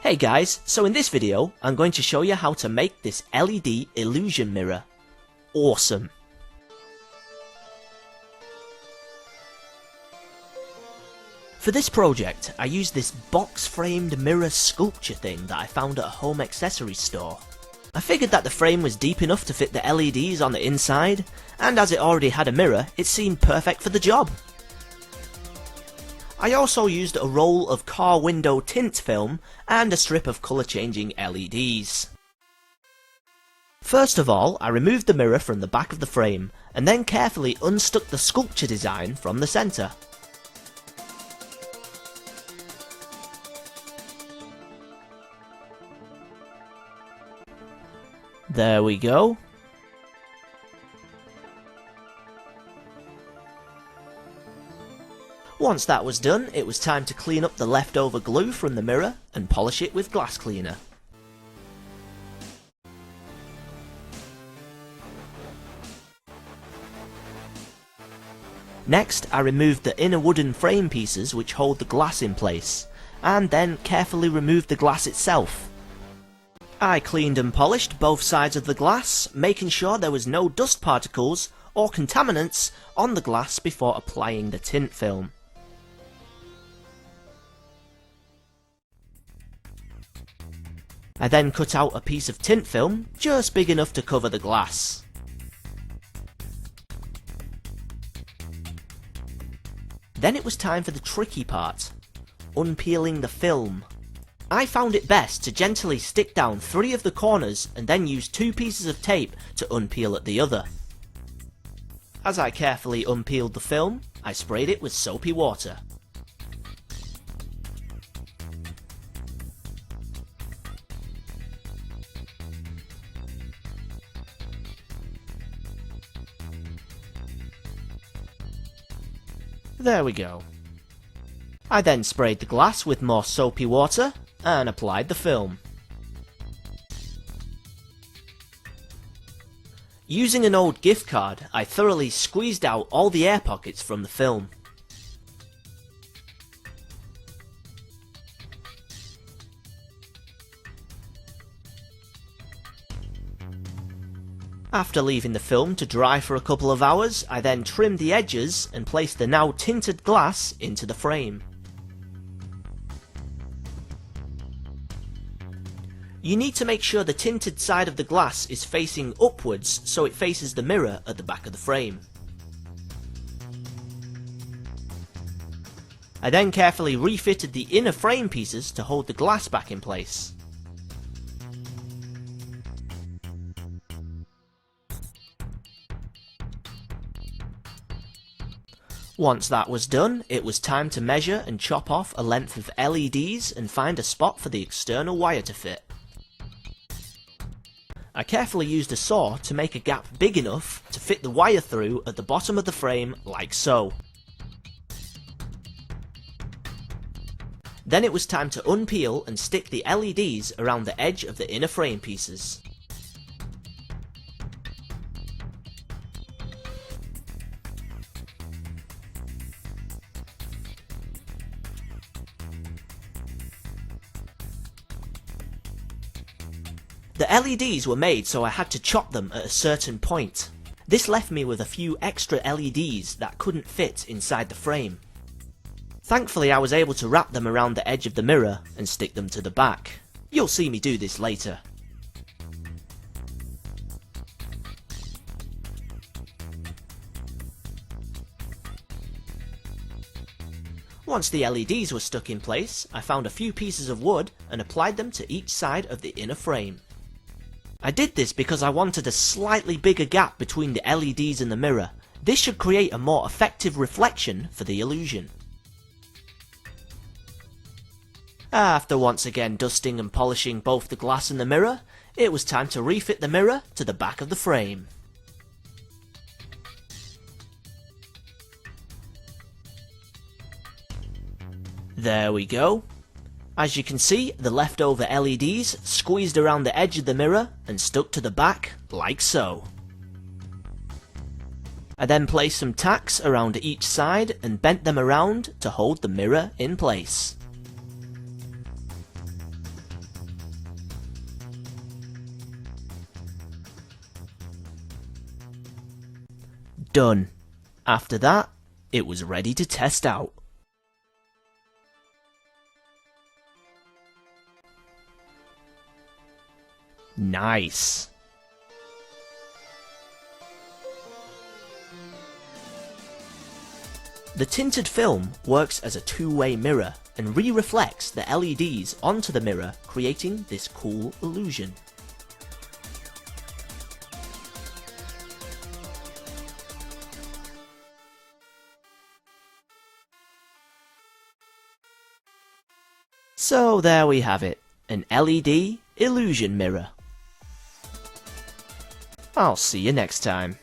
Hey guys, so in this video I'm going to show you how to make this LED illusion mirror. Awesome! For this project I used this box framed mirror sculpture thing that I found at a home accessories store. I figured that the frame was deep enough to fit the LEDs on the inside, and as it already had a mirror it seemed perfect for the job. I also used a roll of car window tint film and a strip of colour changing LEDs. First of all, I removed the mirror from the back of the frame and then carefully unstuck the sculpture design from the centre. There we go. Once that was done, it was time to clean up the leftover glue from the mirror and polish it with glass cleaner. Next, I removed the inner wooden frame pieces which hold the glass in place, and then carefully removed the glass itself. I cleaned and polished both sides of the glass, making sure there was no dust particles or contaminants on the glass before applying the tint film. I then cut out a piece of tint film, just big enough to cover the glass. Then it was time for the tricky part, unpeeling the film. I found it best to gently stick down 3 of the corners and then use 2 pieces of tape to unpeel at the other. As I carefully unpeeled the film, I sprayed it with soapy water. There we go. I then sprayed the glass with more soapy water and applied the film. Using an old gift card, I thoroughly squeezed out all the air pockets from the film. After leaving the film to dry for a couple of hours, I then trimmed the edges and placed the now tinted glass into the frame. You need to make sure the tinted side of the glass is facing upwards so it faces the mirror at the back of the frame. I then carefully refitted the inner frame pieces to hold the glass back in place. Once that was done, it was time to measure and chop off a length of LEDs and find a spot for the external wire to fit. I carefully used a saw to make a gap big enough to fit the wire through at the bottom of the frame like so. Then it was time to unpeel and stick the LEDs around the edge of the inner frame pieces. The LEDs were made so I had to chop them at a certain point. This left me with a few extra LEDs that couldn't fit inside the frame. Thankfully I was able to wrap them around the edge of the mirror and stick them to the back. You'll see me do this later. Once the LEDs were stuck in place, I found a few pieces of wood and applied them to each side of the inner frame. I did this because I wanted a slightly bigger gap between the LEDs and the mirror. This should create a more effective reflection for the illusion. After once again dusting and polishing both the glass and the mirror, it was time to refit the mirror to the back of the frame. There we go. As you can see, the leftover LEDs squeezed around the edge of the mirror and stuck to the back like so. I then placed some tacks around each side and bent them around to hold the mirror in place. Done. After that, it was ready to test out. Nice. The tinted film works as a two-way mirror and re-reflects the LEDs onto the mirror, creating this cool illusion. So there we have it, an LED illusion mirror. I'll see you next time.